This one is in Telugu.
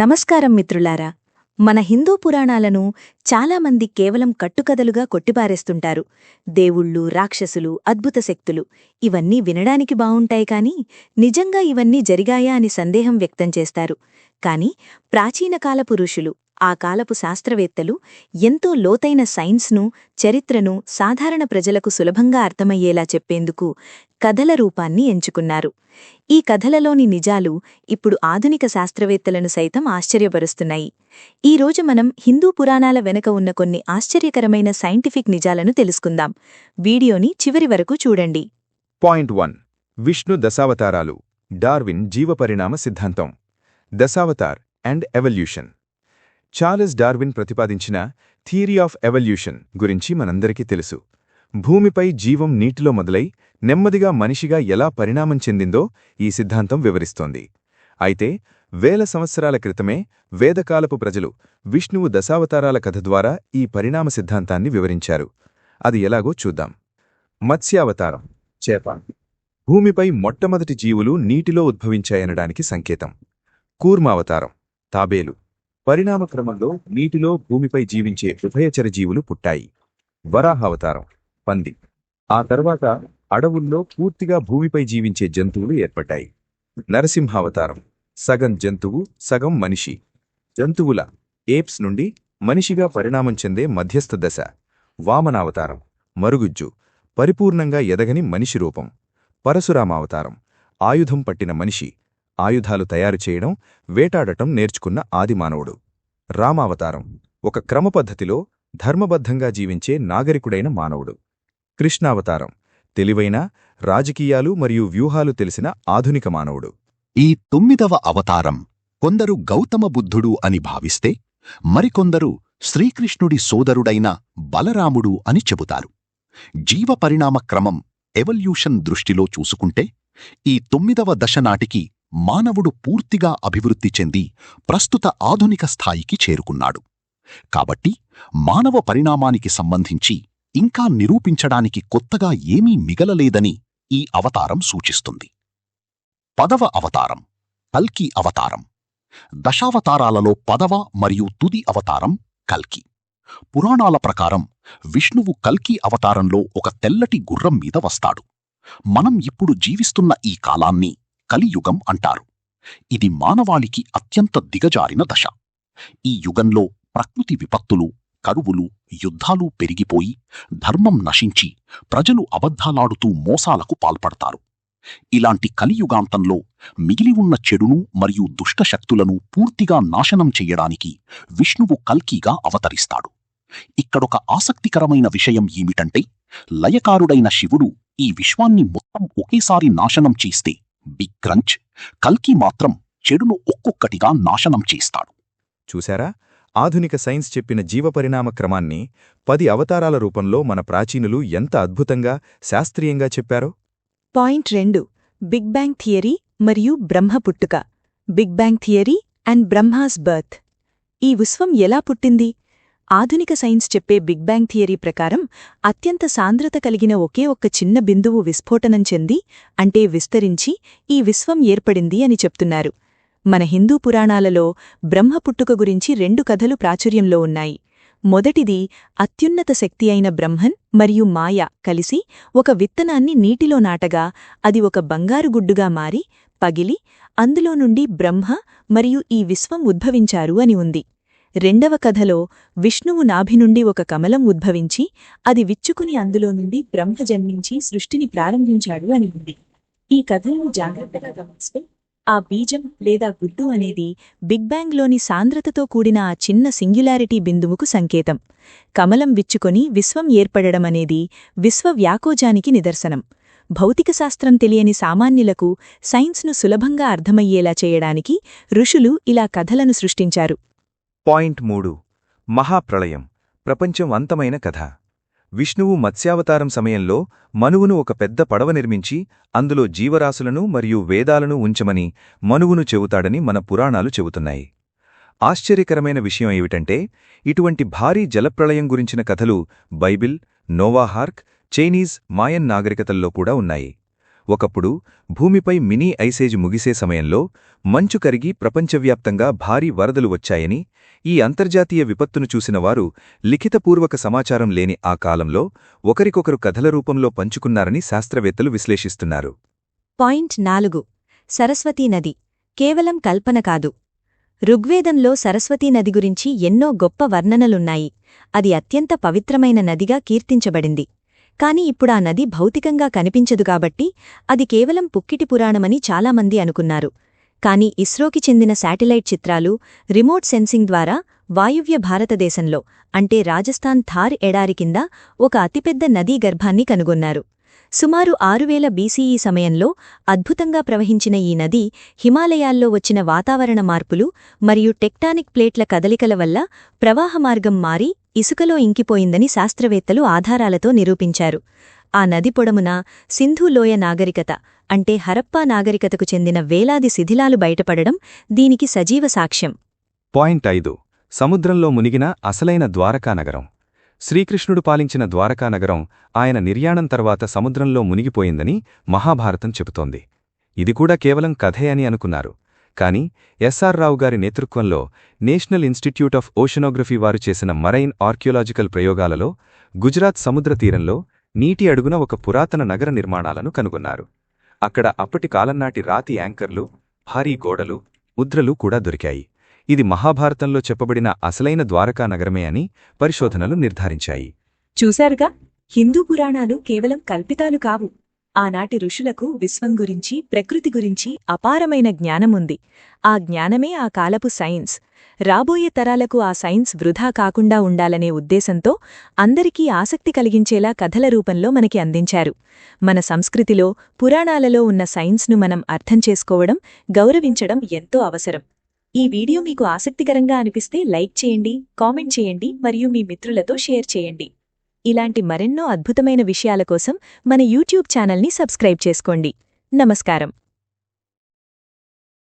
నమస్కారం మిత్రులారా. మన హిందూ పురాణాలను చాలామంది కేవలం కట్టుకథలుగా కొట్టిపారేస్తుంటారు. దేవుళ్ళు, రాక్షసులు, అద్భుత శక్తులు ఇవన్నీ వినడానికి బావుంటాయి కాని నిజంగా ఇవన్నీ జరిగాయా అని సందేహం వ్యక్తం చేస్తారు. కాని ప్రాచీన కాలపు ఋషులు, ఆ కాలపు శాస్త్రవేత్తలు ఎంతో లోతైన సైన్స్ను, చరిత్రను సాధారణ ప్రజలకు సులభంగా అర్థమయ్యేలా చెప్పేందుకు కథల రూపాన్ని ఎంచుకున్నారు. ఈ కథలలోని నిజాలు ఇప్పుడు ఆధునిక శాస్త్రవేత్తలను సైతం ఆశ్చర్యపరుస్తున్నాయి. ఈరోజు మనం హిందూ పురాణాల వెనుక ఉన్న కొన్ని ఆశ్చర్యకరమైన సైంటిఫిక్ నిజాలను తెలుసుకుందాం. వీడియోని చివరి వరకు చూడండి. పాయింట్ 1. విష్ణు దశావతారాలు. డార్విన్ జీవపరిణామ సిద్ధాంతం. Dashavatar and evolution. Charles Darwin ప్రతిపాదించిన థియరీ ఆఫ్ ఎవల్యూషన్ గురించి మనందరికీ తెలుసు. భూమిపై జీవం నీటిలో మొదలై నెమ్మదిగా మనిషిగా ఎలా పరిణామం చెందిందో ఈ సిద్ధాంతం వివరిస్తోంది. అయితే వేల సంవత్సరాల క్రితమే వేదకాలపు ప్రజలు విష్ణువు దశావతారాల కథ ద్వారా ఈ పరిణామ సిద్ధాంతాన్ని వివరించారు. అది ఎలాగో చూద్దాం. మత్స్యావతారం, చేప. భూమిపై మొట్టమొదటి జీవులు నీటిలో ఉద్భవించాయనడానికి సంకేతం. కూర్మావతారం, తాబేలు. పరిణామక్రమంలో నీటిలో భూమిపై జీవించే ఉభయచర జీవులు పుట్టాయి. వరాహావతారం, పంది. ఆ తర్వాత అడవుల్లో పూర్తిగా భూమిపై జీవించే జంతువులు ఏర్పడ్డాయి. నరసింహావతారం, సగం జంతువు సగం మనిషి. జంతువుల ఏప్స్ నుండి మనిషిగా పరిణామం చెందే మధ్యస్థ దశ. వామనావతారం, మరుగుజ్జు. పరిపూర్ణంగా ఎదగని మనిషి రూపం. పరశురామావతారం, ఆయుధం పట్టిన మనిషి. ఆయుధాలు తయారు చేయడం, వేటాడటం నేర్చుకున్న ఆదిమానవుడు. రామావతారం, ఒక క్రమపద్ధతిలో ధర్మబద్ధంగా జీవించే నాగరికుడైన మానవుడు. కృష్ణావతారం, తెలివైన, రాజకీయాలు మరియు వ్యూహాలు తెలిసిన ఆధునిక మానవుడు. ఈ 9వ అవతారం కొందరు గౌతమ బుద్ధుడు అని భావిస్తే, మరికొందరు శ్రీకృష్ణుడి సోదరుడైన బలరాముడు అని చెబుతారు. జీవపరిణామ క్రమం, ఎవల్యూషన్ దృష్టిలో చూసుకుంటే ఈ 9వ దశ నాటికి మానవుడు పూర్తిగా అభివృద్ధి చెంది ప్రస్తుత ఆధునిక స్థాయికి చేరుకున్నాడు. కాబట్టి మానవ పరిణామానికి సంబంధించి ఇంకా నిరూపించడానికి కొత్తగా ఏమీ మిగలలేదని ఈ అవతారం సూచిస్తుంది. 10వ అవతారం, కల్కి అవతారం. దశావతారాలలో 10వ మరియు తుది అవతారం కల్కి. పురాణాల ప్రకారం విష్ణువు కల్కి అవతారంలో ఒక తెల్లటి గుర్రం మీద వస్తాడు. మనం ఇప్పుడు జీవిస్తున్న ఈ కాలాన్ని కలియుగం అంటారు. ఇది మానవాళికి అత్యంత దిగజారిన దశ. ఈ యుగంలో ప్రకృతి విపత్తులు, కరువులు, యుద్ధాలు పెరిగిపోయి ధర్మం నశించి ప్రజలు అబద్ధాలాడుతూ మోసాలకు పాల్పడతారు. ఇలాంటి కలియుగాంతంలో మిగిలి ఉన్న చెడును మరియు దుష్టశక్తులను పూర్తిగా నాశనం చెయ్యడానికి విష్ణువు కల్కిగా అవతరిస్తాడు. ఇక్కడొక ఆసక్తికరమైన విషయం ఏమిటంటే, లయకారుడైన శివుడు ఈ విశ్వాన్ని మొత్తం ఒకేసారి నాశనం చేస్తే బిగ్ క్రంచ్, కల్కి మాత్రం చెడును ఒక్కొక్కటిగా నాశనం చేస్తాడు. చూశారా? ఆధునిక సైన్స్ చెప్పిన జీవపరిణామ క్రమాన్ని 10 అవతారాల రూపంలో మన ప్రాచీనులు ఎంత అద్భుతంగా, శాస్త్రీయంగా చెప్పారో. పాయింట్ 2. బిగ్ బ్యాంగ్ థియరీ మరియు బ్రహ్మ పుట్టుక. Big bang theory and Brahma's birth. ఈ విశ్వం ఎలా పుట్టింది? ఆధునిక సైన్స్ చెప్పే బిగ్ బ్యాంగ్ థియరీ ప్రకారం అత్యంత సాంద్రత కలిగిన ఒకే ఒక్క చిన్న బిందువు విస్ఫోటనం చెంది, అంటే విస్తరించి, ఈ విశ్వం ఏర్పడింది అని చెప్తున్నారు. మన హిందూ పురాణాలలో బ్రహ్మ పుట్టుక గురించి 2 కథలు ప్రాచుర్యంలో ఉన్నాయి. మొదటిది, అత్యున్నత శక్తి అయిన బ్రహ్మన్ మరియు మాయ కలిసి ఒక విత్తనాన్ని నీటిలో నాటగా అది ఒక బంగారు గుడ్డుగా మారి, పగిలి, అందులో నుండి బ్రహ్మ మరియు ఈ విశ్వం ఉద్భవించారు అని ఉంది. రెండవ కథలో విష్ణువు నాభి నుండి ఒక కమలం ఉద్భవించి అది విచ్చుకుని అందులో నుండి బ్రహ్మ జన్మించి సృష్టిని ప్రారంభించాడు అని ఉంది. ఈ కథలను జాగ్రత్తగా గమనిస్తే ఆ బీజం లేదా గుడ్డు అనేది బిగ్ బ్యాంగ్లోని సాంద్రతతో కూడిన ఆ చిన్న సింగ్యులారిటీ బిందువుకు సంకేతం. కమలం విచ్చుకొని విశ్వం ఏర్పడమనేది విశ్వవ్యాకోజానికి నిదర్శనం. భౌతికశాస్త్రం తెలియని సామాన్యులకు సైన్స్ను సులభంగా అర్థమయ్యేలా చేయడానికి ఋషులు ఇలా కథలను సృష్టించారు. పాయింట్ 3. మహాప్రళయం, ప్రపంచం అంతమైన కథ. విష్ణువు మత్స్యావతారం సమయంలో మనువును ఒక పెద్ద పడవ నిర్మించి అందులో జీవరాశులను మరియు వేదాలను ఉంచమని మనువును చెబుతాడని మన పురాణాలు చెబుతున్నాయి. ఆశ్చర్యకరమైన విషయం ఏమిటంటే, ఇటువంటి భారీ జలప్రళయం గురించిన కథలు బైబిల్, నోవాహార్క్, చైనీస్, మాయన్ నాగరికతల్లో కూడా ఉన్నాయి. ఒకప్పుడు భూమిపై మినీ ఐసేజ్ ముగిసే సమయంలో మంచు కరిగి ప్రపంచవ్యాప్తంగా భారీ వరదలు వచ్చాయని, ఈ అంతర్జాతీయ విపత్తును చూసినవారు లిఖితపూర్వక సమాచారం లేని ఆ కాలంలో ఒకరికొకరు కథల రూపంలో పంచుకున్నారని శాస్త్రవేత్తలు విశ్లేషిస్తున్నారు. పాయింట్ 4. సరస్వతీ నది కేవలం కల్పన కాదు. ఋగ్వేదంలో సరస్వతీ నది గురించి ఎన్నో గొప్ప వర్ణనలున్నాయి. అది అత్యంత పవిత్రమైన నదిగా కీర్తించబడింది. కాని ఇప్పుడా నది భౌతికంగా కనిపించదు కాబట్టి అది కేవలం పుక్కిటి పురాణమని చాలామంది అనుకున్నారు. కాని ఇస్రోకి చెందిన శాటిలైట్ చిత్రాలు, రిమోట్ సెన్సింగ్ ద్వారా వాయువ్య భారతదేశంలో అంటే రాజస్థాన్ థార్ ఎడారి కింద ఒక అతిపెద్ద నదీ గర్భాన్ని కనుగొన్నారు. సుమారు 6000 BCE సమయంలో అద్భుతంగా ప్రవహించిన ఈ నది హిమాలయాల్లో వచ్చిన వాతావరణ మార్పులు మరియు టెక్టానిక్ ప్లేట్ల కదలికల వల్ల ప్రవాహమార్గం మారి ఇసుకలో ఇంకిపోయిందని శాస్త్రవేత్తలు ఆధారాలతో నిరూపించారు. ఆ నది పొడమున సింధు లోయ నాగరికత అంటే హరప్పా నాగరికతకు చెందిన వేలాది శిథిలాలు బయటపడడం దీనికి సజీవ సాక్ష్యం. పాయింట్ 5. సముద్రంలో మునిగిన అసలైన ద్వారకా నగరం. శ్రీకృష్ణుడు పాలించిన ద్వారకా నగరం ఆయన నిర్యాణం తర్వాత సముద్రంలో మునిగిపోయిందని మహాభారతం చెబుతోంది. ఇది కూడా కేవలం కథే అని అనుకున్నారు. కాని ఎస్ఆర్ రావు గారి నేతృత్వంలో నేషనల్ ఇన్స్టిట్యూట్ ఆఫ్ ఓషనోగ్రఫీ వారు చేసిన మరైన్ ఆర్కియోలాజికల్ ప్రయోగాలలో గుజరాత్ సముద్ర తీరంలో నీటి అడుగున ఒక పురాతన నగర నిర్మాణాలను కనుగొన్నారు. అక్కడ అప్పటి కాలంనాటి రాతి యాంకర్లు, భారీ గోడలు, ముద్రలు కూడా దొరికాయి. ఇది మహాభారతంలో చెప్పబడిన అసలైన ద్వారకా నగరమే అని పరిశోధనలు నిర్ధారించాయి. చూశారుగా, హిందూ పురాణాలు కేవలం కల్పితాలు కావు. ఆనాటి ఋషులకు విశ్వం గురించి, ప్రకృతి గురించి అపారమైన జ్ఞానముంది. ఆ జ్ఞానమే ఆ కాలపు సైన్స్. రాబోయే తరాలకు ఆ సైన్స్ వృధా కాకుండా ఉండాలనే ఉద్దేశంతో అందరికీ ఆసక్తి కలిగించేలా కథల రూపంలో మనకి అందించారు. మన సంస్కృతిలో, పురాణాలలో ఉన్న సైన్స్ను మనం అర్థం చేసుకోవడం, గౌరవించడం ఎంతో అవసరం. ఈ వీడియో మీకు ఆసక్తికరంగా అనిపిస్తే లైక్ చేయండి, కామెంట్ చేయండి మరియు మీ మిత్రులతో షేర్ చేయండి. ఇలాంటి మరెన్నో అద్భుతమైన విషయాల కోసం మన యూట్యూబ్ ఛానల్ని సబ్స్క్రైబ్ చేసుకోండి. నమస్కారం.